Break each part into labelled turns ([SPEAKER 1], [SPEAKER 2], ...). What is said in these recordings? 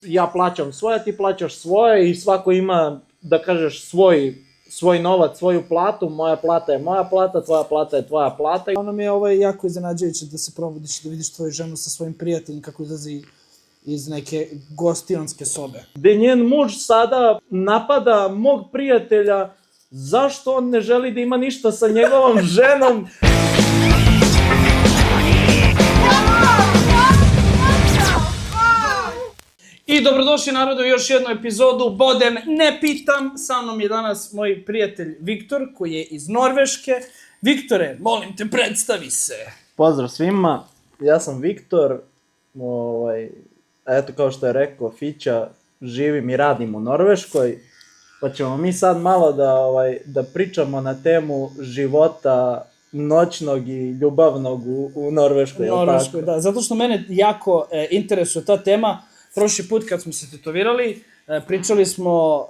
[SPEAKER 1] ja plaćam svoje, ti plaćaš svoje i svako ima, da kažeš, svoj novac, svoju platu, moja plata je moja plata, tvoja plata je tvoja plata.
[SPEAKER 2] Ono mi je jako iznenađujuće da se probudiš, da vidiš tvoju ženu sa svojim prijateljem kako izlazi iz neke gostionske sobe.
[SPEAKER 1] Gde njen muž sada napada mog prijatelja, zašto on ne želi da ima ništa sa njegovom ženom?
[SPEAKER 2] I dobrodošli narodu u još jednu epizodu Bodem ne pitam. Sa mnom je danas moj prijatelj Viktor koji je iz Norveške. Viktore, molim te, predstavi se.
[SPEAKER 1] Pozdrav svima, ja sam Viktor, eto kao što je rekao Fića, živim i radim u Norveškoj, pa ćemo mi sad malo da pričamo na temu života noćnog i ljubavnog u Norveškoj.
[SPEAKER 2] U Norveškoj, da, zato što mene jako interesuje ta tema. Prošli put kad smo se tetovirali, pričali smo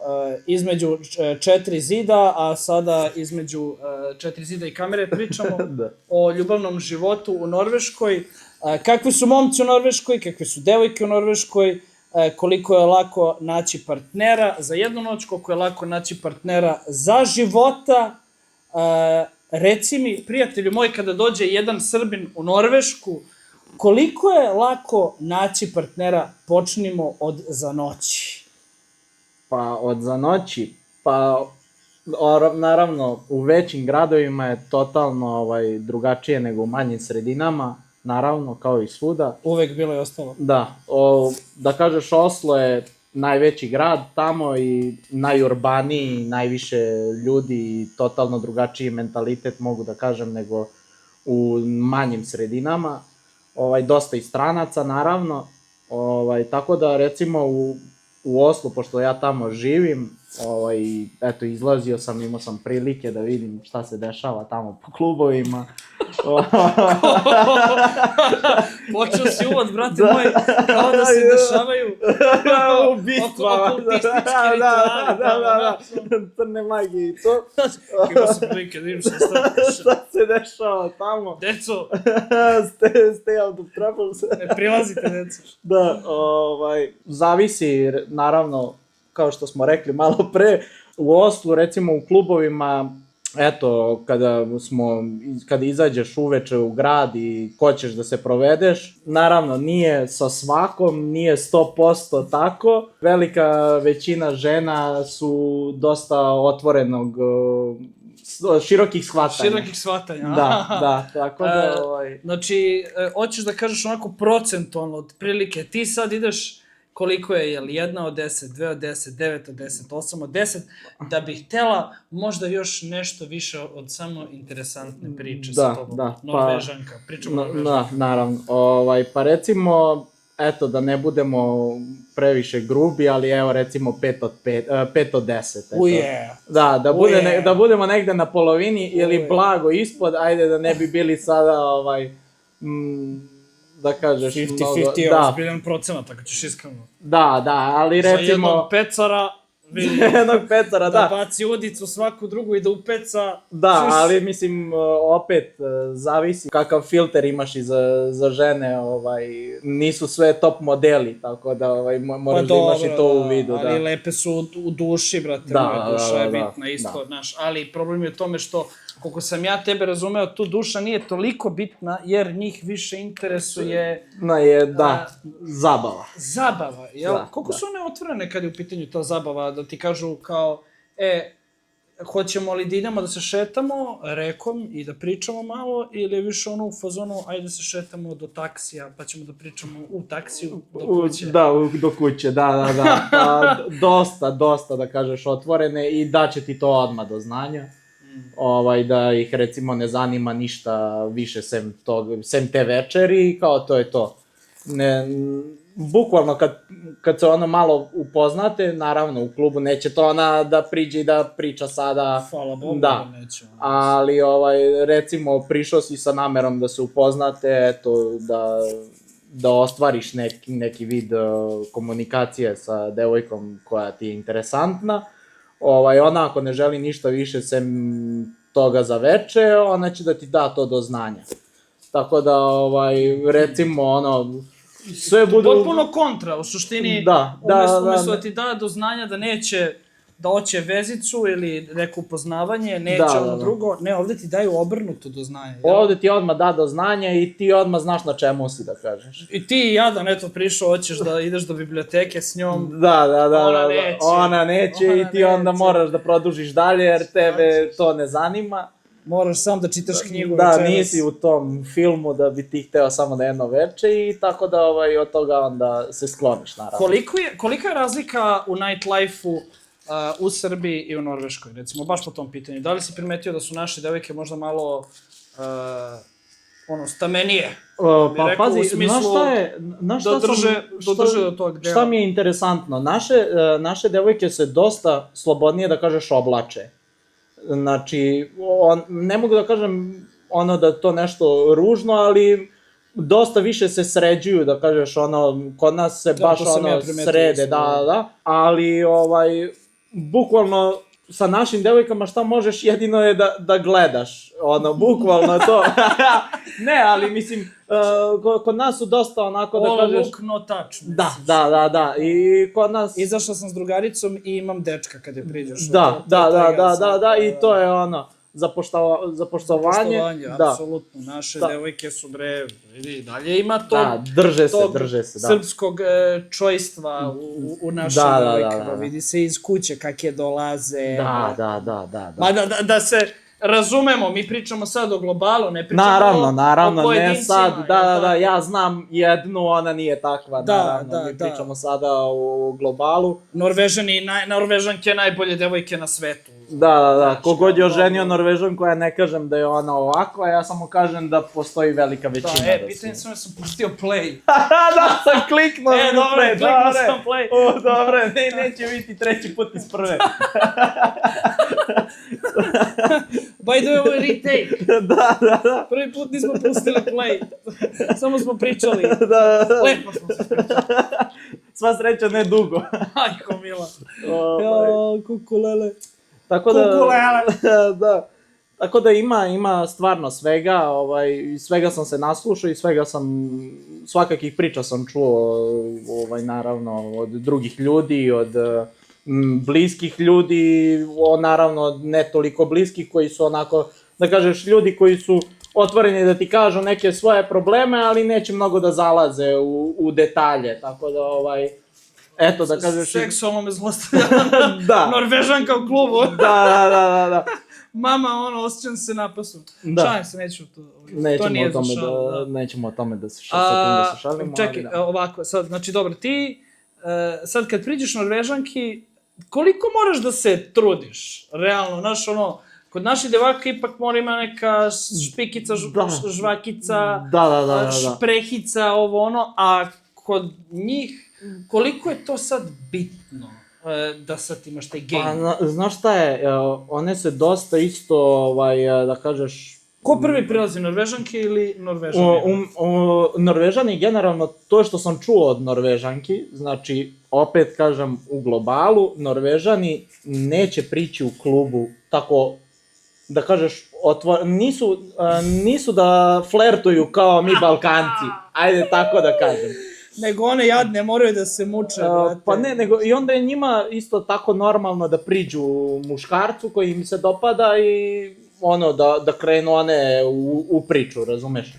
[SPEAKER 2] između 4 zida, a sada između 4 zida i kamere pričamo o ljubavnom životu u Norveškoj. Kakvi su momci u Norveškoj, kakve su devojke u Norveškoj, koliko je lako naći partnera za jednu noć, koliko je lako naći partnera za života. Reci mi, prijatelju moj, kada dođe jedan Srbin u Norvešku, koliko je lako naći partnera, počnimo od za noći?
[SPEAKER 1] Pa od za noći, naravno u većim gradovima je totalno drugačije nego u manjim sredinama, naravno kao i svuda.
[SPEAKER 2] Uvek bilo i ostalo.
[SPEAKER 1] Da, da kažeš Oslo je najveći grad tamo i najurbaniji, najviše ljudi i totalno drugačiji mentalitet mogu da kažem nego u manjim sredinama. Dosta i stranaca naravno, tako da recimo u Oslu, pošto ja tamo živim, eto izlazio sam, imao sam prilike da vidim šta se dešava tamo po klubovima.
[SPEAKER 2] Počeo si uvod, brate moj, kao da se dešavaju okultistički rituali.
[SPEAKER 1] Da, crne magije i to.
[SPEAKER 2] Kako se prilike, da vidim
[SPEAKER 1] šta se dešava tamo.
[SPEAKER 2] Deco,
[SPEAKER 1] stay out of trouble.
[SPEAKER 2] ne prilazite, deco.
[SPEAKER 1] Da, zavisi, naravno, kao što smo rekli malo pre, u Oslu, recimo u klubovima, eto, kada izađeš uveče u grad i hoćeš da se provedeš, naravno nije sa svakom, nije 100% tako. Velika većina žena su dosta otvorenog, širokih shvatanja.
[SPEAKER 2] Širokih shvatanja.
[SPEAKER 1] Da, tako da...
[SPEAKER 2] Znači, hoćeš da kažeš onako procentualno, otprilike, ti sad ideš koliko je, jel, 1 od 10, 2 od 10, 9 od 10, 8 od 10, da bih htela možda još nešto više od samo interesantne priče sa tobom. Norvežanka, pričamo Norvežanka.
[SPEAKER 1] Da, naravno. Pa recimo, eto, da ne budemo previše grubi, ali evo recimo 5 od 10.
[SPEAKER 2] Uje!
[SPEAKER 1] Da budemo negde na polovini ili blago ispod, ajde da ne bi bili sada, da kažeš...
[SPEAKER 2] 50-50 je ozbiljan procenat, ako ćeš iskreno.
[SPEAKER 1] Da, ali recimo...
[SPEAKER 2] Za jednog pecara, da baci udicu svaku drugu i da upeca...
[SPEAKER 1] Da, ali mislim, opet, zavisi kakav filter imaš i za žene, nisu sve top modeli, tako da moraš da imaš i to u vidu.
[SPEAKER 2] Ali lepe su u duši, brate, moja duša je bitna isto, znaš, ali problem je u tome što, koliko sam ja tebe razumeo, tu duša nije toliko bitna, jer njih više interesuje... Zabava. Zabava, jel? Koliko su one otvorene kad je u pitanju ta zabava, da ti kažu kao, hoćemo li da idemo da se šetamo rekom i da pričamo malo, ili je više ono u fazonu, ajde da se šetamo do taksija, pa ćemo da pričamo u taksiju do kuće.
[SPEAKER 1] Do kuće, da. Pa dosta, da kažeš, otvorene i daće ti to odmah do znanja. Da ih recimo ne zanima ništa više sem te večeri, kao to je to. Bukvalno kad se ono malo upoznate, naravno u klubu neće to ona da priđe i da priča sada.
[SPEAKER 2] Hvala Bogu da neće.
[SPEAKER 1] Ali recimo prišao si sa namerom da se upoznate, eto da ostvariš neki vid komunikacije sa devojkom koja ti je interesantna. Ona ako ne želi ništa više sem toga za veče, ona će da ti da to do znanja. Tako da, recimo, sve budu...
[SPEAKER 2] Potpuno kontra, u suštini,
[SPEAKER 1] Da,
[SPEAKER 2] umesto da ti da do znanja da neće, da hoće vezicu ili neko upoznavanje, neće ono drugo, ne, ovde ti daju obrnuto do znanja.
[SPEAKER 1] Ovde ti odmah da do znanja i ti odmah znaš na čemu si, da kažeš.
[SPEAKER 2] I ti jadan, eto, prišao, hoćeš da ideš do biblioteke s njom.
[SPEAKER 1] Da, ona neće i ti onda moraš da produžiš dalje jer tebe to ne zanima.
[SPEAKER 2] Moraš sam da čitaš knjigu večeras.
[SPEAKER 1] Da, nisi u tom filmu da bi ti hteo samo na jedno veče i tako da od toga onda se skloniš, naravno.
[SPEAKER 2] Kolika je razlika u nightlife-u u Srbiji i u Norveškoj, recimo, baš po tom pitanju? Da li si primetio da su naše devojke možda malo, stamenije?
[SPEAKER 1] Pa pazi, znaš šta
[SPEAKER 2] drže do tog dela.
[SPEAKER 1] Šta mi je interesantno? Naše devojke se dosta slobodnije, da kažeš, oblače. Znači, ne mogu da kažem da je to nešto ružno, ali dosta više se sređuju, da kažeš, kod nas se baš srede, da, ali bukvalno sa našim devojkama šta možeš jedino je da gledaš, bukvalno to. Ne, ali mislim, kod nas su dosta onako da kažeš...
[SPEAKER 2] All look, no touch.
[SPEAKER 1] Da, i kod nas...
[SPEAKER 2] Izašla sam s drugaricom i imam dečka kad je priđeš.
[SPEAKER 1] Da, i to je za poštovanje.
[SPEAKER 2] Apsolutno, naše devojke su vidi, dalje ima to...
[SPEAKER 1] Da, drže se, da.
[SPEAKER 2] Srpskog čojstva u našim devojkama, vidi se iz kuće kak je dolaze.
[SPEAKER 1] Da.
[SPEAKER 2] Ma da se razumemo, mi pričamo sad o globalu, ne pričamo
[SPEAKER 1] naravno,
[SPEAKER 2] o pojedincima.
[SPEAKER 1] Ne sad, da, ja znam jednu, ona nije takva, naravno, mi pričamo sada o globalu.
[SPEAKER 2] Norvežanke najbolje devojke na svetu.
[SPEAKER 1] Da, kogod je oženio Norvežanku, ja ne kažem da je ona ovakva, ja samo kažem da postoji velika većina.
[SPEAKER 2] Da, pitanje sam sam pustio play.
[SPEAKER 1] Da, sam kliknuo
[SPEAKER 2] play. Kliknuo sam play.
[SPEAKER 1] Dobro, neće biti treći put iz prve.
[SPEAKER 2] By the way, ovo je retake.
[SPEAKER 1] Da.
[SPEAKER 2] Prvi put nismo pustili play. Samo smo pričali. Lepo smo se pričali.
[SPEAKER 1] Sva sreća, ne dugo.
[SPEAKER 2] Ajko mila. Kukulele.
[SPEAKER 1] Tako da ima stvarno svega, svega sam se naslušao i svakakih priča sam čuo, naravno, od drugih ljudi, od bliskih ljudi, naravno ne toliko bliskih, koji su onako, da kažeš, ljudi koji su otvoreni da ti kažu neke svoje probleme, ali neće mnogo da zalaze u detalje, tako da, eto, da kažeš...
[SPEAKER 2] Seksualno me zlostavljala Norvežanka u klubu.
[SPEAKER 1] Da.
[SPEAKER 2] Mama, osjećam se napasu. Šalim se, neću to...
[SPEAKER 1] Nećemo o tome da se šalimo.
[SPEAKER 2] Čekaj, ovako, sad, znači, dobro, ti, sad kad priđeš Norvežanki, koliko moraš da se trudiš, realno, znaš, kod naših devojaka ipak mora ima neka špikica, žvakica, šprehica, a kod njih, koliko je to sad bitno da sad imaš taj game?
[SPEAKER 1] Pa, znaš šta je, one se dosta isto, da kažeš...
[SPEAKER 2] Ko prvi prilazi, Norvežanke ili Norvežani?
[SPEAKER 1] Norvežani, generalno, to što sam čuo od Norvežanki, znači, opet kažem, u globalu, Norvežani neće prići u klubu tako, da kažeš, nisu da flertuju kao mi Balkanci, ajde tako da kažem.
[SPEAKER 2] Nego one jadne moraju da se muče, brate.
[SPEAKER 1] Pa ne, nego i onda je njima isto tako normalno da priđu muškarcu koji im se dopada i da krenu one u priču, razumeš?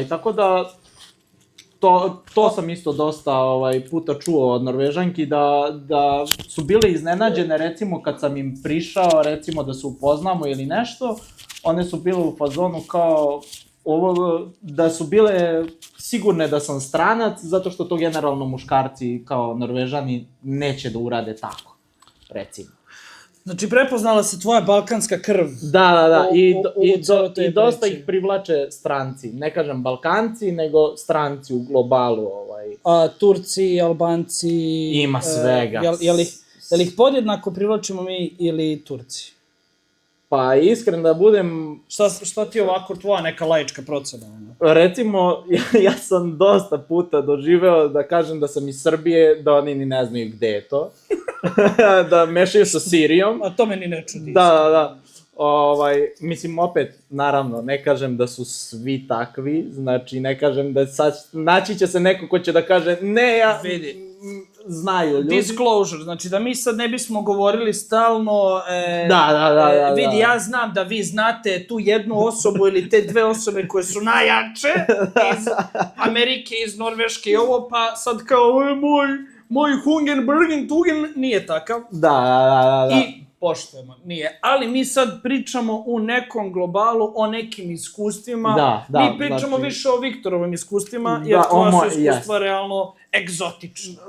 [SPEAKER 1] Tako da, to sam isto dosta puta čuo od Norvežanki, da su bile iznenađene, recimo, kad sam im prišao, recimo, da se upoznamo ili nešto, one su bile u fazonu kao, da su bile sigurne da sam stranac, zato što to generalno muškarci kao Norvežani neće da urade tako, recimo.
[SPEAKER 2] Znači, prepoznala se tvoja balkanska krv.
[SPEAKER 1] Da, i dosta ih privlače stranci. Ne kažem Balkanci, nego stranci u globalu.
[SPEAKER 2] Turci, Albanci...
[SPEAKER 1] Ima svega.
[SPEAKER 2] Jel ih podjednako privlačimo mi ili Turci?
[SPEAKER 1] Pa iskren da budem...
[SPEAKER 2] Šta ti je ovako tvoja neka laička procena?
[SPEAKER 1] Recimo, ja sam dosta puta doživeo da kažem da sam iz Srbije, da oni ni ne znaju gde je to. Da mešaju sa Sirijom.
[SPEAKER 2] A to me ni ne čudi.
[SPEAKER 1] Da. Mislim, opet, naravno, ne kažem da su svi takvi, znači, ne kažem da sad, naći će se neko ko će da kaže, ne, ja,
[SPEAKER 2] Vidi.
[SPEAKER 1] znaju ljudi.
[SPEAKER 2] Disclosure, znači da mi sad ne bismo govorili stalno,
[SPEAKER 1] Da.
[SPEAKER 2] vidi, ja znam da vi znate tu jednu osobu ili te dve osobe koje su najjače iz Amerike, iz Norveške i ovo, pa sad kao, moj Hungenbergen, Tugen, nije takav.
[SPEAKER 1] Da.
[SPEAKER 2] I poštujemo, nije. Ali mi sad pričamo u nekom globalu o nekim iskustvima.
[SPEAKER 1] Da,
[SPEAKER 2] mi pričamo
[SPEAKER 1] znači...
[SPEAKER 2] više o Viktorovim iskustvima, jer tvoja su iskustva realno egzotična.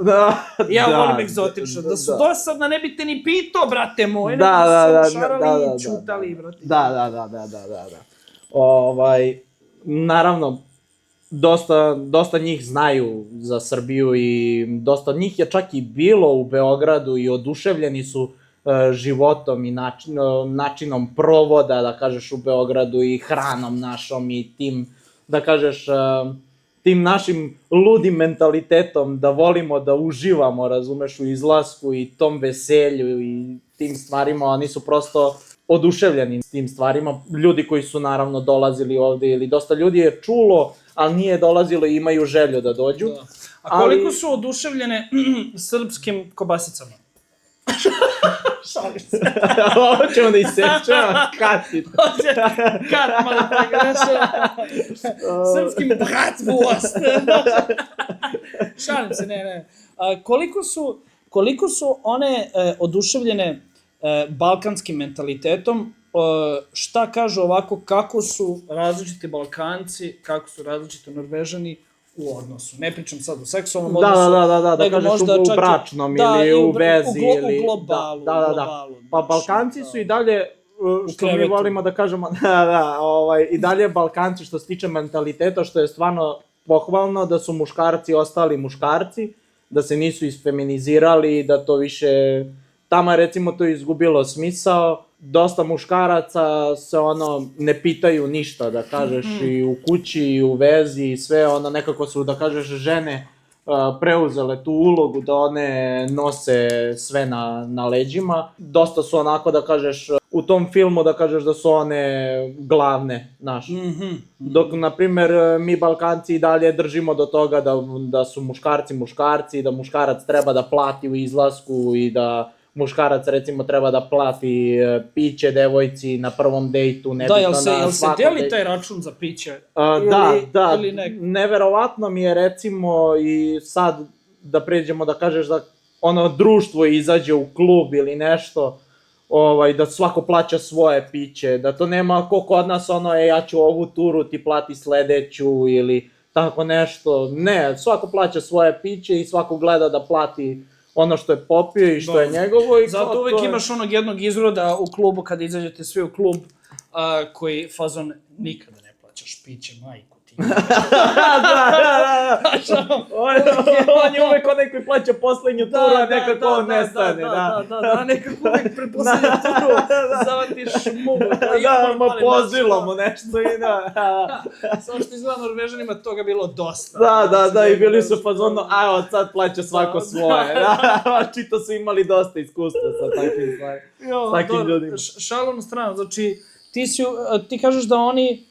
[SPEAKER 2] Ja volim egzotično. Da su dosadna, ne bi te ni pitao, brate moj. Ne bi se šarali i čutali, brate.
[SPEAKER 1] Da. Naravno, dosta njih znaju za Srbiju i dosta njih je čak i bilo u Beogradu i oduševljeni su životom i načinom provoda, da kažeš, u Beogradu i hranom našom i tim, da kažeš, tim našim ludim mentalitetom da volimo da uživamo, razumeš, u izlasku i tom veselju i tim stvarima. Oni su prosto oduševljeni s tim stvarima. Ljudi koji su naravno dolazili ovde ili dosta ljudi je čulo, ali nije dolazilo i imaju želju da dođu.
[SPEAKER 2] Da. A koliko su oduševljene srpskim kobasicama? Šalim se.
[SPEAKER 1] Ovo ćemo da isečemo, kati.
[SPEAKER 2] Kat, malo pregreša. Srpskim bratvost. Šalim se, ne. Koliko su one oduševljene balkanskim mentalitetom, šta kažu ovako, kako su različiti Balkanci, kako su različiti Norvežani u odnosu. Ne pričam sad o seksualnom odnosu.
[SPEAKER 1] Da kažeš u bračnom ili u vezi.
[SPEAKER 2] U globalu.
[SPEAKER 1] Pa Balkanci su i dalje, što mi volimo da kažemo, i dalje Balkanci što se tiče mentaliteta, što je stvarno pohvalno, da su muškarci ostali muškarci, da se nisu isfeminizirali, da to više, tamo je recimo to izgubilo smisao. Dosta muškaraca se ne pitaju ništa, da kažeš, i u kući i u vezi i sve, nekako su, da kažeš, žene preuzele tu ulogu da one nose sve na leđima. Dosta su onako, da kažeš, u tom filmu, da kažeš da su one glavne naše. Dok, na primer, mi Balkanci i dalje držimo do toga da su muškarci, da muškarac treba da plati u izlasku i da muškarac, recimo, treba da plati piće devojci na prvom dejtu, nebitno na svakom dejtu.
[SPEAKER 2] Jel se deli taj račun za piće?
[SPEAKER 1] Da, neverovatno mi je, recimo, i sad da pređemo, da kažeš da društvo izađe u klub ili nešto, da svako plaća svoje piće, da to nema ko kod nas ja ću ovu turu, ti plati sledeću ili tako nešto. Ne, svako plaća svoje piće i svako gleda da plati ono što je popio i što je njegovo.
[SPEAKER 2] Zato uvek imaš onog jednog izroda u klubu, kada izađete svi u klub, koji fazon nikada ne plaćaš piće, majku ti.
[SPEAKER 1] On je uvek onaj koji plaća poslednju turu, a nekako on nestane.
[SPEAKER 2] Da, nekako uvek pred poslednju turu zavatiš mugu.
[SPEAKER 1] Da, pozilo mu nešto i da.
[SPEAKER 2] Samo što izgleda Norvežanima toga bilo dosta.
[SPEAKER 1] Da, i bili su fazonu, od sad plaća svako svoje. Čito su imali dosta iskustva sa takvim ljudima.
[SPEAKER 2] Šalom na stranu, znači ti kažeš da oni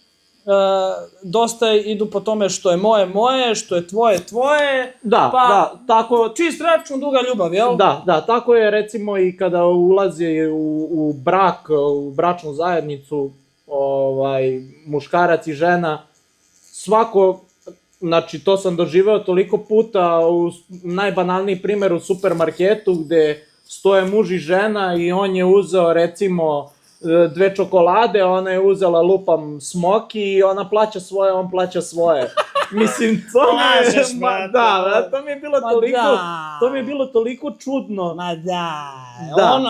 [SPEAKER 2] dosta idu po tome što je moje, što je tvoje,
[SPEAKER 1] da, tako...
[SPEAKER 2] Čist račun, duga ljubav, jel?
[SPEAKER 1] Da, tako je recimo i kada ulazi u brak, u bračnu zajednicu, muškarac i žena, svako, znači to sam doživeo toliko puta, u najbanalniji primer u supermarketu gde stoje muž i žena i on je uzeo recimo 2 čokolade, ona je uzela lupam smoki i ona plaća svoje, on plaća svoje. Mislim, to mi je bilo toliko, to mi je bilo toliko čudno.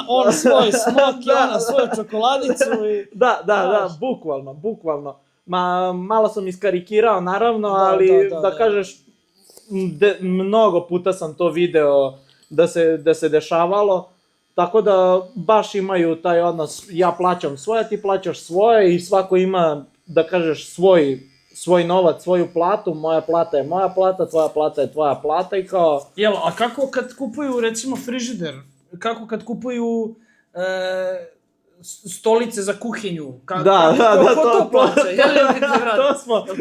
[SPEAKER 2] On svoj smoki, ona svoju čokoladicu i...
[SPEAKER 1] Da, bukvalno. Malo sam iskarikirao, naravno, ali da kažeš, mnogo puta sam to video da se dešavalo. Tako da baš imaju taj odnos, ja plaćam svoje, ti plaćaš svoje i svako ima, da kažeš, svoj novac, svoju platu, moja plata je moja plata, tvoja plata je tvoja plata i kao...
[SPEAKER 2] Jel, a kako kad kupuju, recimo, frižider? Kako kad kupuju stolice za kuhinju. Ko to plaća?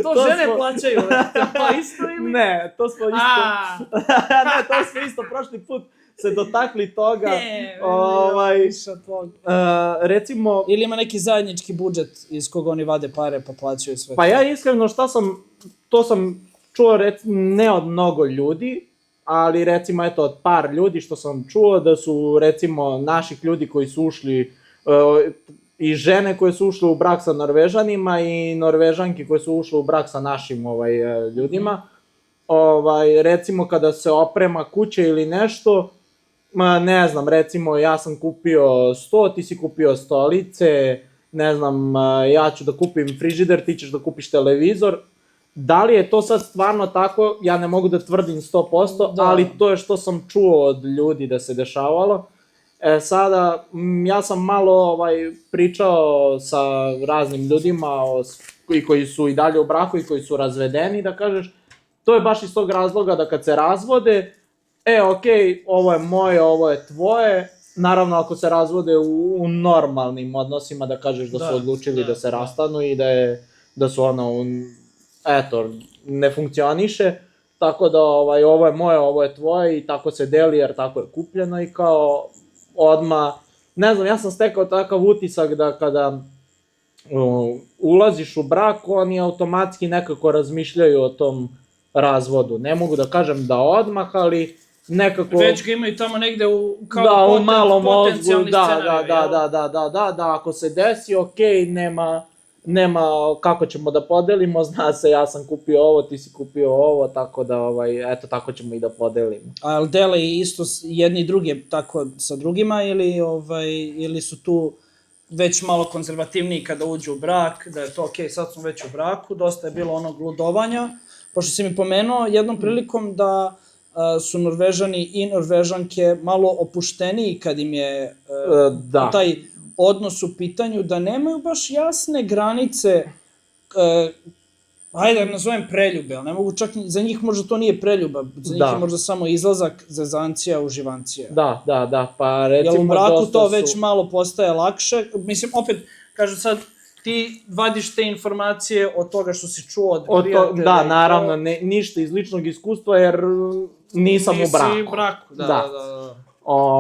[SPEAKER 2] To žene plaćaju, pa isto ili?
[SPEAKER 1] Ne, to smo isto... Ne, to smo isto prošli put se dotakli toga. Recimo...
[SPEAKER 2] Ili ima neki zajednički budžet iz koga oni vade pare pa plaćaju sve.
[SPEAKER 1] Pa ja iskreno to sam čuo ne od mnogo ljudi, ali recimo eto od par ljudi što sam čuo da su recimo naših ljudi koji su ušli i žene koje su ušle u brak sa Norvežanima i Norvežanke koje su ušle u brak sa našim ljudima. Recimo kada se oprema kuće ili nešto, ne znam, recimo ja sam kupio sto, ti si kupio stolice, ne znam, ja ću da kupim frižider, ti ćeš da kupiš televizor. Da li je to sad stvarno tako, ja ne mogu da tvrdim 100%, ali to je što sam čuo od ljudi da se dešavalo. Sada, ja sam malo pričao sa raznim ljudima koji su i dalje u braku i koji su razvedeni, da kažeš, to je baš iz tog razloga da kad se razvode, okej, ovo je moje, ovo je tvoje, naravno ako se razvode u normalnim odnosima, da kažeš da su odlučili da se rastanu i da su ne funkcioniše, tako da ovo je moje, ovo je tvoje i tako se deli jer tako je kupljeno i kao odmah, ne znam, ja sam stekao takav utisak da kada ulaziš u brak, oni automatski nekako razmišljaju o tom razvodu. Ne mogu da kažem da odmah, ali nekako...
[SPEAKER 2] Već ga imaju tamo negde
[SPEAKER 1] u malom mozgu,
[SPEAKER 2] potencijalni scenarij.
[SPEAKER 1] Da, ako se desi, okej, nema kako ćemo da podelimo, zna se, ja sam kupio ovo, ti si kupio ovo, tako da, eto, tako ćemo i da podelimo.
[SPEAKER 2] Ali dele isto jedni i druge tako sa drugima ili su tu već malo konzervativniji kada uđu u brak, da je to okej, sad smo već u braku, dosta je bilo onog ludovanja, pošto si mi pomenuo jednom prilikom da su Norvežani i Norvežanke malo opušteniji kad im je taj odnos u pitanju, da nemaju baš jasne granice, hajde da nazovem preljube, ali ne mogu čak, za njih možda to nije preljuba, za njih je možda samo izlazak, zezancija, uživancija.
[SPEAKER 1] Da, pa recimo...
[SPEAKER 2] Jel u braku to već malo postaje lakše? Mislim, opet, kažu sad, ti vadiš te informacije od toga što si čuo od prijatelja.
[SPEAKER 1] Da, naravno, ništa iz ličnog iskustva, jer nisam u braku.
[SPEAKER 2] Nisi u braku, da.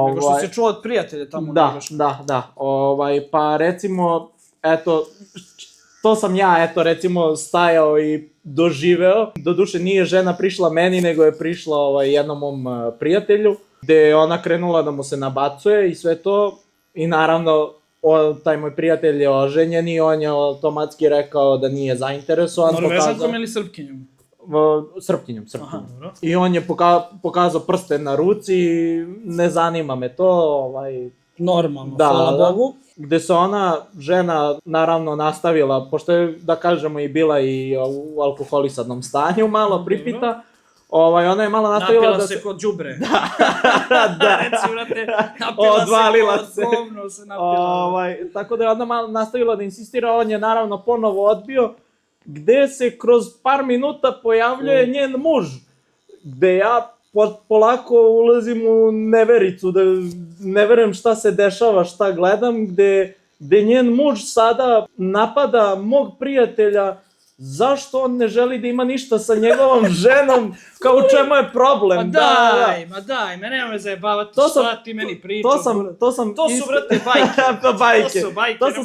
[SPEAKER 2] Nego što si čuo od prijatelja tamo.
[SPEAKER 1] Da. Pa recimo, eto, to sam ja, recimo, stajao i doživeo. Doduše, nije žena prišla meni, nego je prišla jednom mom prijatelju, gde je ona krenula da mu se nabacuje i sve to. I naravno, taj moj prijatelj je oženjen i on je automatski rekao da nije zainteresovan.
[SPEAKER 2] Norvežankom ili Srpkinjom?
[SPEAKER 1] Srpkinjom. I on je pokazao prsten na ruci i ne zanima me to.
[SPEAKER 2] Normalno, hvala Bogu.
[SPEAKER 1] Gde se ona, žena, naravno nastavila, pošto je, da kažemo, i bila i u alkoholisanom stanju, malo pripita. Ona je malo nastavila
[SPEAKER 2] napila se kod đubre.
[SPEAKER 1] Da.
[SPEAKER 2] Recimo, napila se kod govno se napila.
[SPEAKER 1] Tako da je ona malo nastavila da insistira, on je naravno ponovo odbio, gde se kroz par minuta pojavljuje njen muž, gde ja polako ulazim u nevericu, da ne verujem šta se dešava, šta gledam, gde njen muž sada napada mog prijatelja, zašto on ne želi da ima ništa sa njegovom ženom, kao u čemu je problem.
[SPEAKER 2] Ma daj, me nemoj zajebavati, šta ti meni pričaš.
[SPEAKER 1] To su,
[SPEAKER 2] brate, bajke.
[SPEAKER 1] To su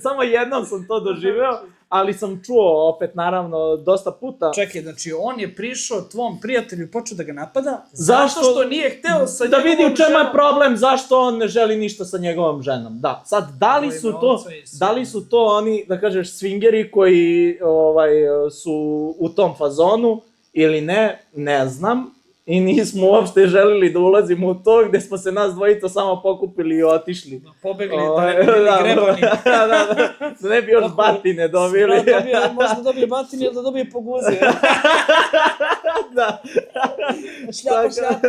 [SPEAKER 1] samo jednom sam to doživeo, ali sam čuo opet, naravno, dosta puta.
[SPEAKER 2] Čekaj, znači on je prišao tvom prijatelju i počeo da ga napada, zato što nije hteo sa njegovom ženom.
[SPEAKER 1] Da vidi u čemu je problem, zašto on ne želi ništa sa njegovom ženom. Da, sad, da li su to oni, da kažeš, swingeri koji su u tom fazonu ili ne znam. I nismo uopšte želeli da ulazimo u to, gde smo se nas dvojica samo pokupili i otišli.
[SPEAKER 2] Pobegli, da ne bi bili grebani.
[SPEAKER 1] Da ne bi još batine dobili.
[SPEAKER 2] Možda dobije batine ili da dobije po guzi.
[SPEAKER 1] Da.
[SPEAKER 2] Šljapa.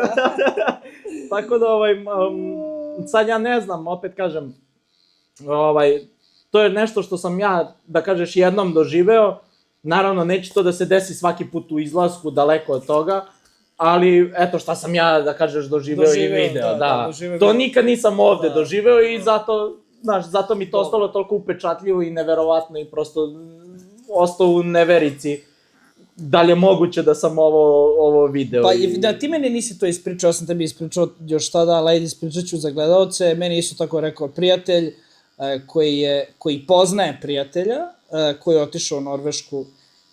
[SPEAKER 1] Tako da, sad ja ne znam, opet kažem, to je nešto što sam ja, da kažeš, jednom doživeo. Naravno, neće to da se desi svaki put u izlasku, daleko od toga. Ali, eto, šta sam ja, da kažeš, doživeo i video, da. To nikad nisam ovde doživeo i zato znaš, zato mi to ostalo toliko upečatljivo i neverovatno i prosto ostao u neverici da li je moguće da sam ovo video.
[SPEAKER 2] Pa da ti meni nisi to ispričao, ja sam tebi ispričao još tada, ali ajde ispričat ću za gledalce, meni isto tako rekao prijatelj koji poznaje prijatelja, koji je otišao u Norvešku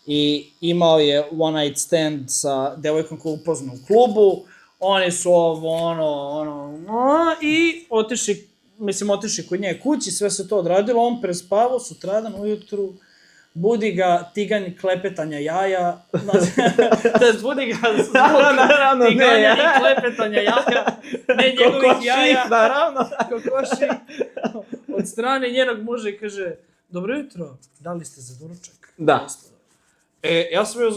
[SPEAKER 2] i imao je one night stand sa devojkom koju upoznao u klubu, oni su i otišli kod nje kući, sve se to odradilo, on prespavao, sutradan ujutru, budi ga tiganj klepetanja jaja, tj. budi ga zvuk tiganja i klepetanja jaja, ne njegovih jaja, kokoši, od strane njenog muža i kaže, dobro jutro, da li ste za doručak?
[SPEAKER 1] Da.
[SPEAKER 2] Ja sam bio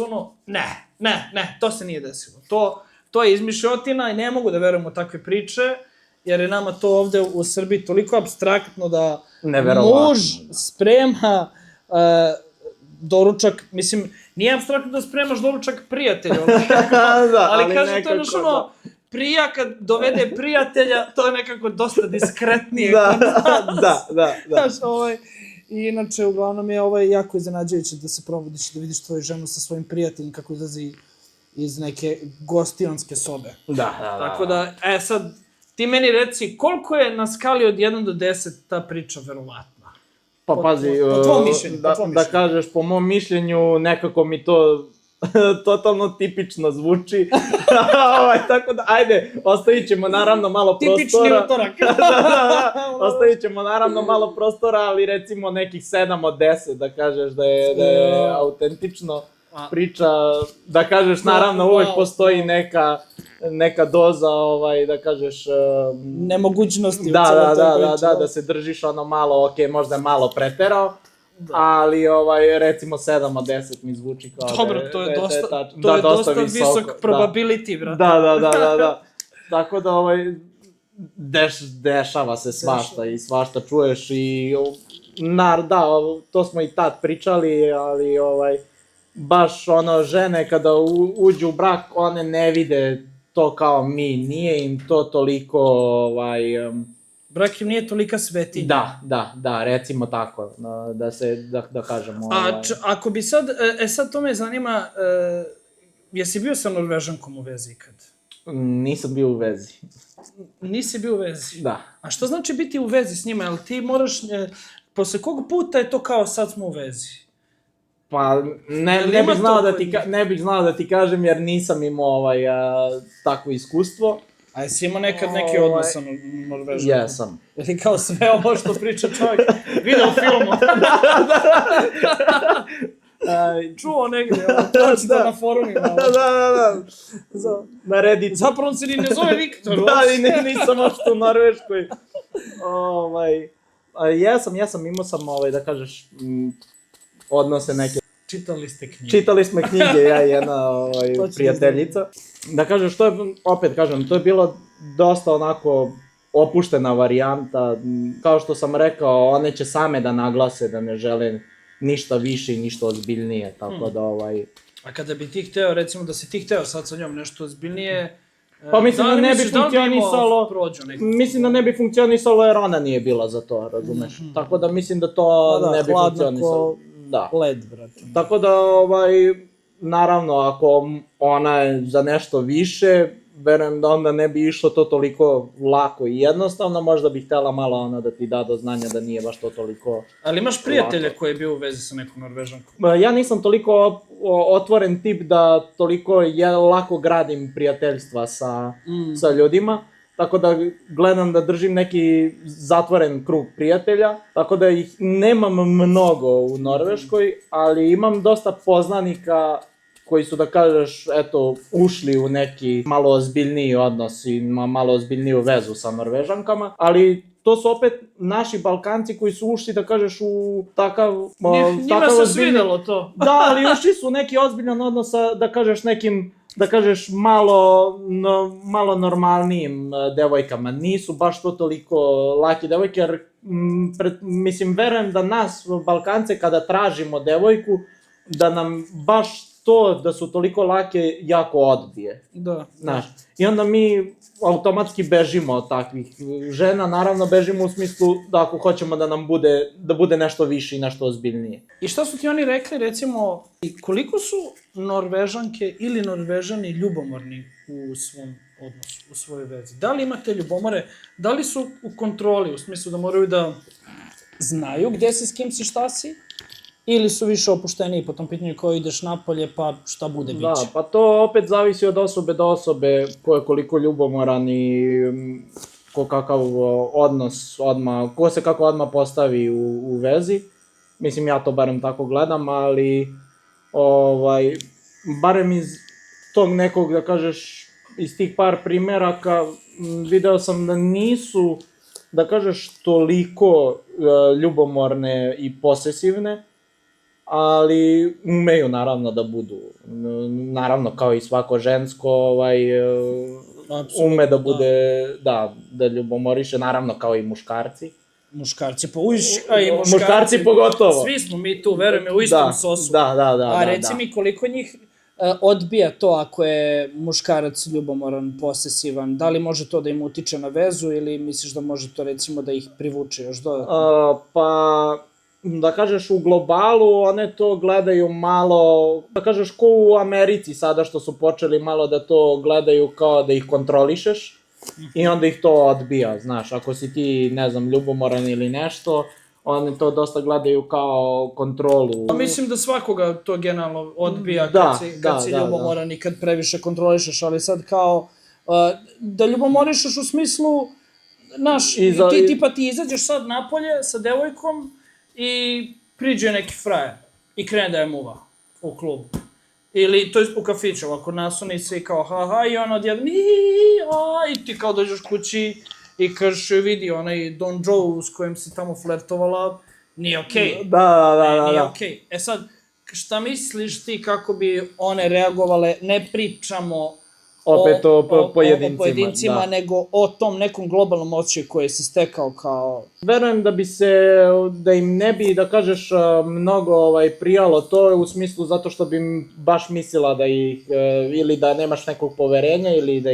[SPEAKER 2] ne, to se nije desilo. To je izmišljotina i ne mogu da verujem u takve priče, jer je nama to ovde u Srbiji toliko apstraktno da muž sprema doručak, mislim, nije apstraktno da spremaš doručak prijatelju, ali kaže to je još ono, prija kad dovede prijatelja, to je nekako dosta diskretnije.
[SPEAKER 1] Da.
[SPEAKER 2] Znaš, i inače, uglavnom je jako iznenađujuće da se probudiš i da vidiš tvoju ženu sa svojim prijateljem kako izlazi iz neke gostionske sobe.
[SPEAKER 1] Da.
[SPEAKER 2] Tako da, sad, ti meni reci, koliko je na skali od 1 do 10 ta priča verovatna?
[SPEAKER 1] Pa pazi,
[SPEAKER 2] po tvom mišljenju.
[SPEAKER 1] Da kažeš, po mom mišljenju, nekako mi to totalno tipično zvuči. Tako da, ajde, ostavit ćemo naravno malo prostora.
[SPEAKER 2] Tipični utorak.
[SPEAKER 1] Ostavit ćemo naravno malo prostora, ali recimo nekih 7 od 10, da kažeš da je autentično priča. Da kažeš, naravno, uvek postoji neka doza, da kažeš...
[SPEAKER 2] nemogućnosti.
[SPEAKER 1] Da se držiš malo, okej, možda je malo preterao, ali recimo 7 od 10 mi zvuči kao...
[SPEAKER 2] Dobro, to je dosta visok probability, brate.
[SPEAKER 1] Da. Tako da, dešava se svašta i svašta čuješ i... Da, to smo i tad pričali, ali baš žene kada uđu u brak, one ne vide to kao mi, nije im to toliko,
[SPEAKER 2] Brak im nije tolika svetinja.
[SPEAKER 1] Da, recimo tako, da kažemo.
[SPEAKER 2] Ako bi sad to me zanima, jesi bio sa Norvežankom u vezi ikad?
[SPEAKER 1] Nisam bio u vezi.
[SPEAKER 2] Nisi bio u vezi?
[SPEAKER 1] Da.
[SPEAKER 2] A što znači biti u vezi s njima? Jel ti moraš, posle kog puta je to kao sad smo u vezi?
[SPEAKER 1] Pa, ne bih znao da ti kažem jer nisam imao takvo iskustvo.
[SPEAKER 2] A jesi imao nekad neki odnos sa Norvežankom?
[SPEAKER 1] Jesam.
[SPEAKER 2] Ili kao sve ovo što priča čovjek video filmu? Čuo negdje, da na forumima.
[SPEAKER 1] Da. Na Redditu.
[SPEAKER 2] Zapravo on se ni ne zove Viktor.
[SPEAKER 1] Da, nisam ošto u Norveškoj. Jesam, imao sam, da kažeš, odnose neke.
[SPEAKER 2] Čitali ste knjige.
[SPEAKER 1] Čitali smo knjige, ja i jedna prijateljica. Da kažeš, opet kažem, to je bilo dosta onako opuštena varijanta. Kao što sam rekao, one će same da naglase da ne žele ništa više i ništa ozbiljnije, tako da
[SPEAKER 2] A kada bi ti hteo, recimo da si ti hteo sad sa njom nešto ozbiljnije,
[SPEAKER 1] pa mislim da ne bi funkcionisalo, mislim da ne bi funkcionisalo jer ona nije bila za to, razumeš? Tako da mislim da to ne bi funkcionisalo.
[SPEAKER 2] Da, led, brate.
[SPEAKER 1] Tako da, naravno, ako ona je za nešto više, verujem da onda ne bi išlo to toliko lako i jednostavno, možda bi htela malo ona da ti da do znanja da nije baš to toliko...
[SPEAKER 2] Ali imaš prijatelja koji je bio u vezi sa nekom Norvežankom?
[SPEAKER 1] Ja nisam toliko otvoren tip da toliko lako gradim prijateljstva sa ljudima, tako da gledam da držim neki zatvoren krug prijatelja, tako da ih nemam mnogo u Norveškoj, ali imam dosta poznanika koji su, da kažeš, ušli u neki malo ozbiljniji odnos i malo ozbiljniju vezu sa Norvežankama, ali to su opet naši Balkanci koji su ušli, da kažeš, u takav...
[SPEAKER 2] Njima se svidelo to.
[SPEAKER 1] Da, ali ušli su u neki ozbiljan odnos sa, da kažeš, nekim, da kažeš, malo normalnijim devojkama. Nisu baš to toliko laki devojke, jer, mislim, verujem da nas, Balkance, kada tražimo devojku, da nam baš to da su toliko lake jako odbije.
[SPEAKER 2] Da.
[SPEAKER 1] Znaš, i onda mi automatski bežimo od takvih žena, naravno bežimo u smislu da ako hoćemo da nam bude nešto više i nešto ozbiljnije.
[SPEAKER 2] I šta su ti oni rekli, recimo, koliko su Norvežanke ili Norvežani ljubomorni u svom odnosu, u svojoj vezi? Da li imate ljubomore? Da li su u kontroli, u smislu da moraju da znaju gde si, s kim si, šta si? Ili su više opušteniji po tom pitanju kao ideš napolje, pa šta bude, biće?
[SPEAKER 1] Da, pa to opet zavisi od osobe do osobe, ko je koliko ljubomoran i ko kakav odnos odmah, ko se kako odmah postavi u vezi. Mislim, ja to barem tako gledam, ali barem iz tog nekog, da kažeš, iz tih par primeraka, video sam da nisu, da kažeš, toliko ljubomorne i posesivne, ali umeju naravno da budu, naravno kao i svako žensko, ume da bude, da ljubomoriše, naravno kao i muškarci.
[SPEAKER 2] Muškarci, pa a i
[SPEAKER 1] muškarci pogotovo.
[SPEAKER 2] Svi smo mi tu, verujem, u istom sosu.
[SPEAKER 1] Da.
[SPEAKER 2] A reci mi koliko njih odbija to ako je muškarac ljubomoran, posesivan, da li može to da im utiče na vezu ili misliš da može to recimo da ih privuče još dodatno?
[SPEAKER 1] Pa, da kažeš u globalu, one to gledaju malo, da kažeš ko u Americi sada što su počeli malo da to gledaju kao da ih kontrolišeš i onda ih to odbija, znaš, ako si ti, ne znam, ljubomoran ili nešto, oni to dosta gledaju kao kontrolu.
[SPEAKER 2] Mislim da svakoga to generalno odbija kad si ljubomoran i kad previše kontrolišeš, ali sad kao da ljubomorišeš u smislu, znaš, ti izađeš sad napolje sa devojkom i priđe neki frajer i krene da je muva u klubu. Ili, to je u kafiću, ovako nasuni se i kao ha i ona odjedno i ti kao dođeš kući i kažeš vidi onaj Don Joe s kojim si tamo flertovala, nije okej.
[SPEAKER 1] Da.
[SPEAKER 2] Nije okej. E sad, šta misliš ti kako bi one reagovale, ne pričamo
[SPEAKER 1] opet o
[SPEAKER 2] pojedincima, nego o tom nekom globalnom osjećaju koje si stekao kao...
[SPEAKER 1] Verujem da im ne bi, da kažeš, mnogo prijalo to u smislu zato što bi im baš mislila da ih, ili da nemaš nekog poverenja ili da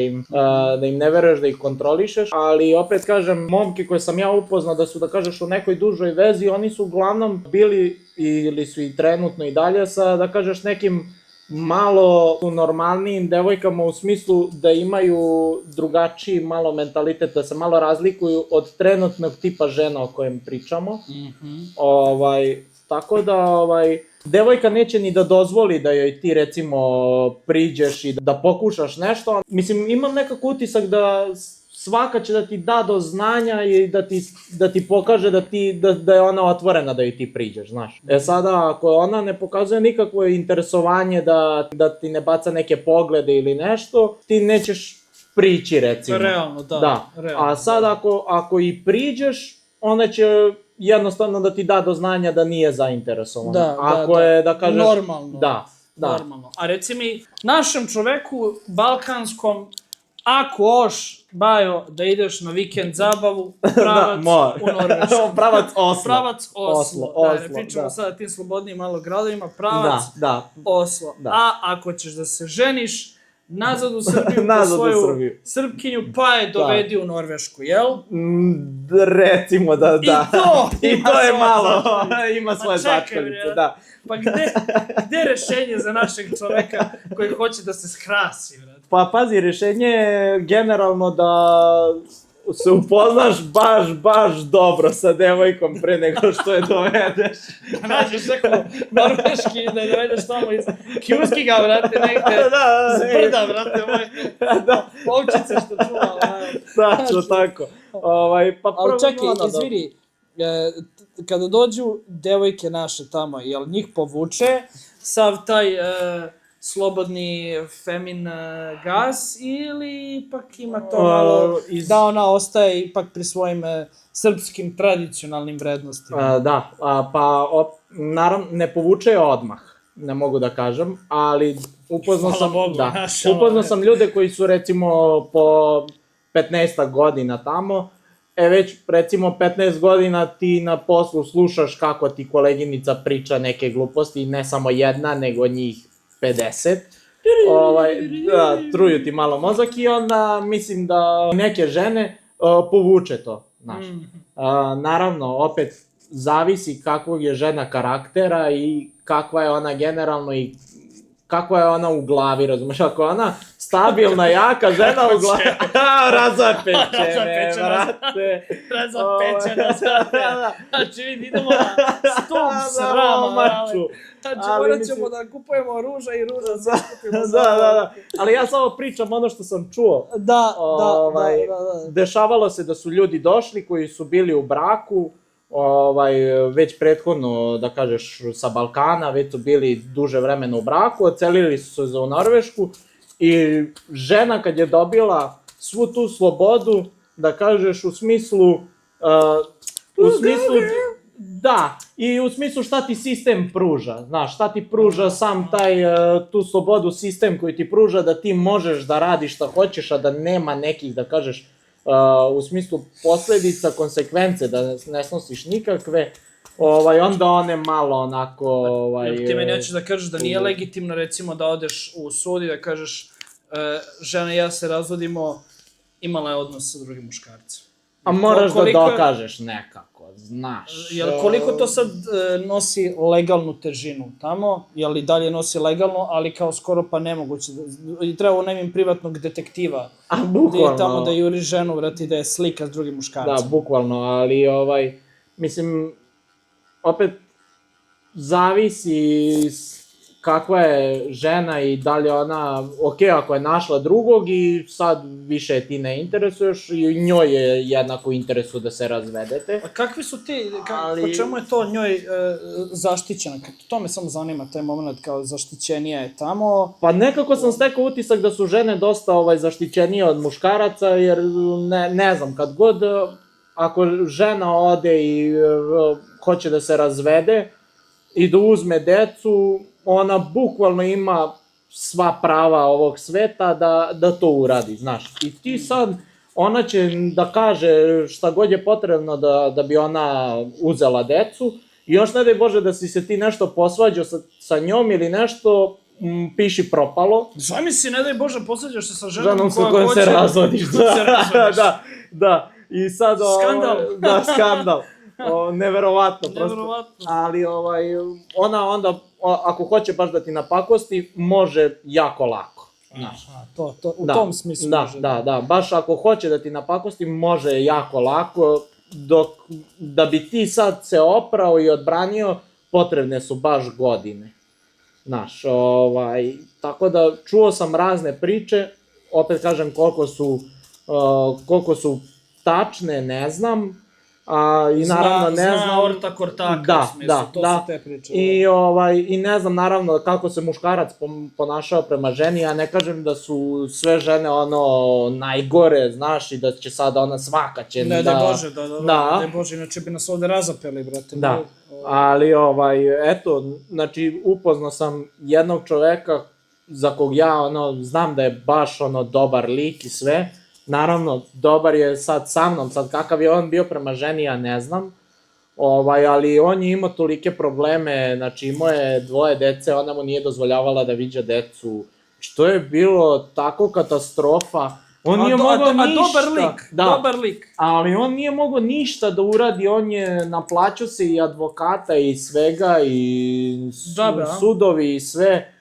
[SPEAKER 1] im ne veruješ da ih kontrolišeš, ali opet kažem, momke koje sam ja upoznao da su, da kažeš, u nekoj dužoj vezi, oni su uglavnom bili ili su i trenutno i dalje sa, da kažeš, nekim malo normalnijim devojkama u smislu da imaju drugačiji malo mentalitet, da se malo razlikuju od trenutnog tipa žena o kojem pričamo. Tako da devojka neće ni da dozvoli da joj ti recimo priđeš i da pokušaš nešto. Mislim, imam nekako utisak da svaka će da ti da do znanja i da ti pokaže da je ona otvorena da joj ti priđeš, znaš. Sada, ako ona ne pokazuje nikakvo interesovanje da ti ne baca neke poglede ili nešto, ti nećeš prići, recimo.
[SPEAKER 2] Realno, da.
[SPEAKER 1] A sad, ako i priđeš, ona će jednostavno da ti da do znanja da nije zainteresovana. Ako je, da kažeš...
[SPEAKER 2] Normalno.
[SPEAKER 1] Da.
[SPEAKER 2] Normalno. A reci mi, našem čoveku, balkanskom, ako hoš, Bajo, da ideš na vikend zabavu, pravac u Norvešku.
[SPEAKER 1] Pravac Oslo.
[SPEAKER 2] Pravac Oslo. Da, ne pričamo sada tim slobodnijim malo gradovima. Pravac Oslo. A ako ćeš da se ženiš, nazad u Srbiju po svoju Srpkinju, pa je dovedi u Norvešku, jel?
[SPEAKER 1] Recimo da. I to je malo, ima svoje
[SPEAKER 2] začkoljice,
[SPEAKER 1] da.
[SPEAKER 2] Pa gde rešenje za našeg čoveka koji hoće da se skrasi, brad?
[SPEAKER 1] Pa pazi, rešenje je generalno da se upoznaš baš dobro sa devojkom pre nego što je dovedeš.
[SPEAKER 2] Da nađeš neko norveški da je dovedeš tamo iz Kjuskiga, brate, negde z brda, brate, ovčice što čuva.
[SPEAKER 1] Tačno tako.
[SPEAKER 2] Ali čekaj, izvini, kada dođu devojke naše tamo, jel njih povuče sav taj slobodni femin gas ili ipak ima to malo da ona ostaje ipak pri svojim srpskim tradicionalnim vrednostima?
[SPEAKER 1] Da, pa naravno ne povuče je odmah, ne mogu da kažem, ali upoznao sam ljude koji su recimo po 15 godina tamo, već recimo 15 godina ti na poslu slušaš kako ti koleginica priča neke gluposti, ne samo jedna, nego njih 50, da, truju ti malo mozak i onda mislim da neke žene povuče to, znaš. Naravno, opet, zavisi kakvog je žena karaktera i kakva je ona generalno i kakva je ona u glavi, razumeš? Ako je ona stabilna, jaka žena u glavi... Razapeće me, brate.
[SPEAKER 2] Razapečena, znači vidi, idemo na stup srama,
[SPEAKER 1] maču.
[SPEAKER 2] Znači, morat ćemo da kupujemo ruža i ruža sve kupimo.
[SPEAKER 1] Da. Ali ja samo pričam ono što sam čuo.
[SPEAKER 2] Da.
[SPEAKER 1] Dešavalo se da su ljudi došli koji su bili u braku, već prethodno, da kažeš, sa Balkana, već su bili duže vremena u braku, odselili su se u Norvešku i žena kad je dobila svu tu slobodu, da kažeš, u smislu, da, i u smislu šta ti sistem pruža, znaš, šta ti pruža sam tu slobodu sistem koji ti pruža da ti možeš da radiš šta hoćeš, a da nema nekih, da kažeš, u smislu posledica, konsekvence, da ne snosiš nikakve, onda one malo onako...
[SPEAKER 2] Jer ti meni hoćeš da kažeš da nije legitimno, recimo, da odeš u sud i da kažeš žena i ja se razvodimo, imala je odnos sa drugim muškarcem.
[SPEAKER 1] A moraš da dokažeš nekako, znaš.
[SPEAKER 2] Jel koliko to sad nosi legalnu težinu tamo, jel i dalje nosi legalno, ali kao skoro pa nemoguće. I treba u nevim privatnog detektiva.
[SPEAKER 1] A bukvalno.
[SPEAKER 2] Gdje je tamo da juri ženu, vrati, da je slika s drugim muškarcem.
[SPEAKER 1] Da, bukvalno, ali mislim, opet, zavisi kakva je žena i da li ona, ako je našla drugog i sad više ti ne interesuješ i njoj je jednako interesu da se razvedete.
[SPEAKER 2] A kakvi su ti, po čemu je to njoj zaštićena? To me samo zanima, taj moment kao zaštićenija je tamo.
[SPEAKER 1] Pa nekako sam stekao utisak da su žene dosta zaštićenije od muškaraca, jer ne znam, kad god, ako žena ode i hoće da se razvede i da uzme decu, ona bukvalno ima sva prava ovog sveta da to uradi, znaš. I ti sad, ona će da kaže šta god je potrebno da bi ona uzela decu i još ne daj Bože da si se ti nešto posvađao sa njom ili nešto, piši propalo.
[SPEAKER 2] Zamisli, ne daj Bože, posvađaš se sa ženom
[SPEAKER 1] sa kojom se razvodiš. Da. I sad...
[SPEAKER 2] Skandal.
[SPEAKER 1] Da, skandal. Neverovatno, prosto. Ali ona onda, ako hoće baš da ti napakosti, može jako lako.
[SPEAKER 2] U tom smislu može.
[SPEAKER 1] Da, baš ako hoće da ti napakosti, može jako lako, dok da bi ti sad se oprao i odbranio, potrebne su baš godine. Znaš, tako da čuo sam razne priče, opet kažem koliko su tačne, ne znam, i naravno ne znam...
[SPEAKER 2] Zna orta kortaka, u smislu, to su te priče.
[SPEAKER 1] I ne znam naravno kako se muškarac ponašao prema ženi, ja ne kažem da su sve žene najgore, znaš, i da će sada ona svaka će...
[SPEAKER 2] Ne, da Bože, inače bi nas ovde razapeli, brate.
[SPEAKER 1] Da, ali eto, znači upoznao sam jednog čoveka za kog ja znam da je baš dobar lik i sve. Naravno, dobar je sad sa mnom, sad kakav je on bio prema ženi, ja ne znam, ali on je imao tolike probleme, znači imao je 2 dece, ona mu nije dozvoljavala da viđa decu, što je bilo tako katastrofa, on nije mogao ništa.
[SPEAKER 2] Dobar lik.
[SPEAKER 1] Ali on nije mogao ništa da uradi, on je naplaćao se i advokata i svega, i sudovi i sve.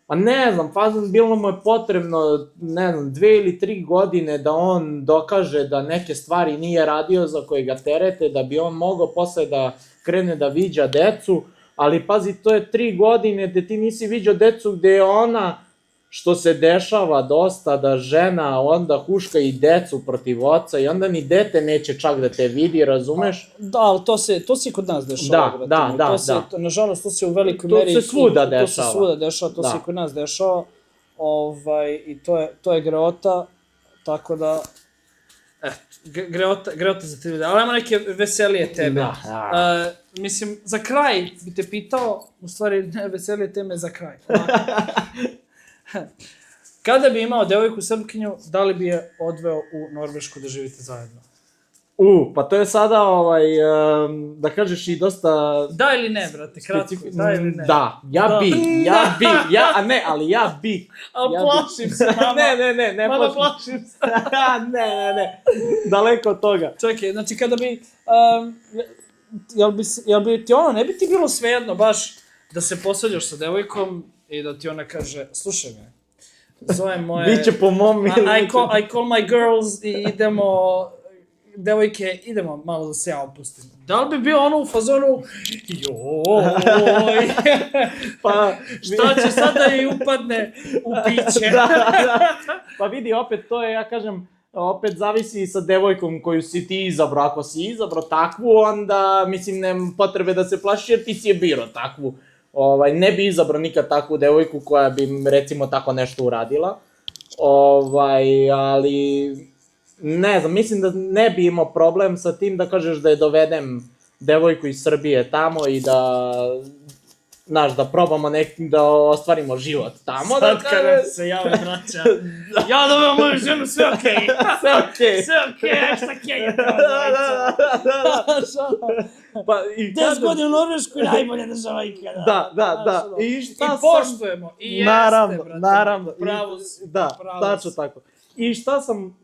[SPEAKER 1] Pa ne znam, bilo mu je potrebno, ne znam, 2 ili 3 godine da on dokaže da neke stvari nije radio za koje ga terete, da bi on mogao posle da krene da viđa decu, ali pazi, to je 3 godine gde ti nisi viđao decu, gde je ona, što se dešava dosta, da žena onda huška i decu protiv oca i onda ni dete neće čak da te vidi, razumeš?
[SPEAKER 2] Da, ali to se i kod nas dešava.
[SPEAKER 1] Da.
[SPEAKER 2] Nažalost, to se u velikoj meri...
[SPEAKER 1] To se svuda dešava.
[SPEAKER 2] To se i kod nas dešava. I to je greota, tako da... Greota za te ljude, ali imamo neke veselije teme. Mislim, za kraj bi te pitao, u stvari veselije teme za kraj. Kada bi imao devojku Srpkinju, da li bi je odveo u Norvešku da živite zajedno?
[SPEAKER 1] Pa to je sada, da kažeš i dosta...
[SPEAKER 2] Da ili ne, brate, kratko, da ili ne?
[SPEAKER 1] Da, ja bi.
[SPEAKER 2] Ali plašim se, mama.
[SPEAKER 1] Ne
[SPEAKER 2] Mama, plašim se.
[SPEAKER 1] Ne, daleko od toga.
[SPEAKER 2] Čekaj, znači kada bi, jel bi ti ono, ne bi ti bilo svejedno baš da se posvađaš sa devojkom i da ti ona kaže, slušaj me, zovem moje...
[SPEAKER 1] Biće po mom
[SPEAKER 2] I call my girls i idemo, devojke, idemo malo da se ja opustim. Da li bi bio ono u fazonu, joj,
[SPEAKER 1] Pa,
[SPEAKER 2] šta će sada i upadne u piće?
[SPEAKER 1] Pa vidi, opet to je, ja kažem, opet zavisi i sa devojkom koju si ti izabrao. Ako si izabrao takvu, onda, mislim, nema potrebe da se plašiš jer ti si je birao takvu. Ne bi izabrao nikad takvu devojku koja bi, recimo, tako nešto uradila. Ali, ne znam, mislim da ne bi imao problem sa tim da kažeš da je dovedem devojku iz Srbije tamo i da, znaš, da probamo da ostvarimo život tamo.
[SPEAKER 2] Sad kada se jave braća, ja dobijem moju ženu, sve okej.
[SPEAKER 1] Sve okej.
[SPEAKER 2] Sve okej, šta kej je to?
[SPEAKER 1] Pa, i
[SPEAKER 2] 10 godina u Norveškoj, najbolja država ikada.
[SPEAKER 1] Da. I šta sam...
[SPEAKER 2] I poštujemo, i jeste, brate.
[SPEAKER 1] Naravno.
[SPEAKER 2] Pravo si.
[SPEAKER 1] Da, tačno tako. I šta sam,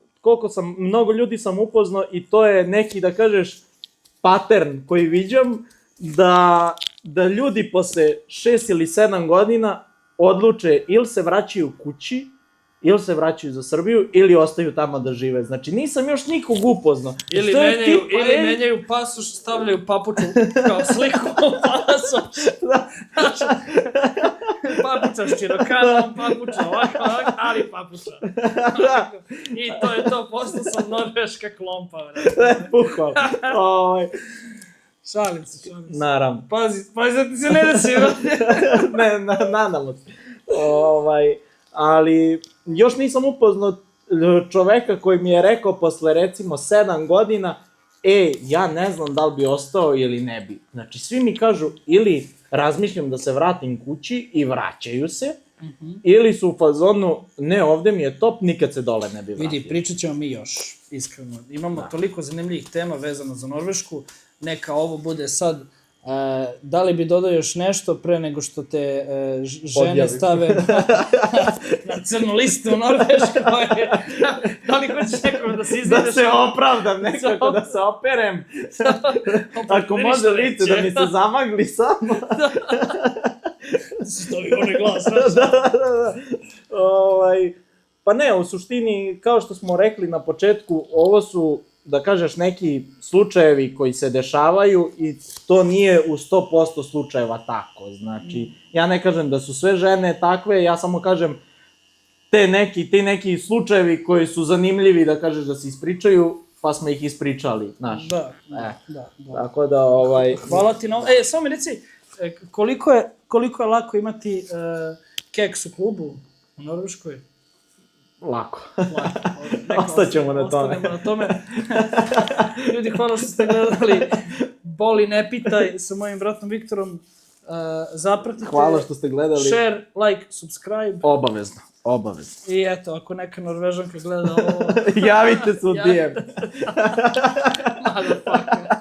[SPEAKER 1] mnogo ljudi sam upoznao i to je neki, da kažeš, pattern koji viđam, da ljudi posle 6 ili 7 godina odluče ili se vraćaju kući, ili se vraćaju za Srbiju, ili ostaju tamo da žive. Znači, nisam još nikog upoznao.
[SPEAKER 2] Ili menjaju pasoš, stavljaju papuču kao sliku pasoš. Papuča s čirokanom, papuča ovako, ali papuča. I to je to, postao sam norveška klompa.
[SPEAKER 1] Bukval.
[SPEAKER 2] Šalim se.
[SPEAKER 1] Naravno.
[SPEAKER 2] Pazi da ti se ne desi.
[SPEAKER 1] Ne, nadamo se. Ali još nisam upoznao čoveka koji mi je rekao posle recimo 7 godina ja ne znam da li bi ostao ili ne bi. Znači svi mi kažu ili razmišljam da se vratim kući i vraćaju se, ili su u fazonu ne ovde mi je top, nikad se dole ne bi vratio.
[SPEAKER 2] Vidi, pričat ćemo mi još, iskreno. Imamo toliko zanimljivih tema vezano za Norvešku, neka ovo bude sad. Da li bi dodao još nešto pre nego što te žene stave na crnu listu u Norveškoj? Da li hoćeš nekom da se izvedeš?
[SPEAKER 1] Da se opravdam nekako, da se operem. Ako može lice da mi se zamagli samo.
[SPEAKER 2] Da se stavi onaj glas.
[SPEAKER 1] Da. Pa ne, u suštini, kao što smo rekli na početku, ovo su, da kažeš, neki slučajevi koji se dešavaju i to nije u 100% slučajeva tako. Znači, ja ne kažem da su sve žene takve, ja samo kažem ti neki slučajevi koji su zanimljivi, da kažeš da se ispričaju, pa smo ih ispričali, znaš.
[SPEAKER 2] Da.
[SPEAKER 1] Tako da,
[SPEAKER 2] Hvala ti na ovo. Samo mi reci, koliko je lako imati keks u klubu u Norveškoj?
[SPEAKER 1] Lako. Ostaćemo na tome.
[SPEAKER 2] Ostanemo na tome. Ljudi, hvala što ste gledali Boli ne pitaj sa mojim bratom Viktorom. Zapratite.
[SPEAKER 1] Hvala što ste gledali.
[SPEAKER 2] Share, like, subscribe.
[SPEAKER 1] Obavezno.
[SPEAKER 2] I eto, ako neka Norvežanka gleda ovo...
[SPEAKER 1] Javite se u DM.
[SPEAKER 2] Motherfucker.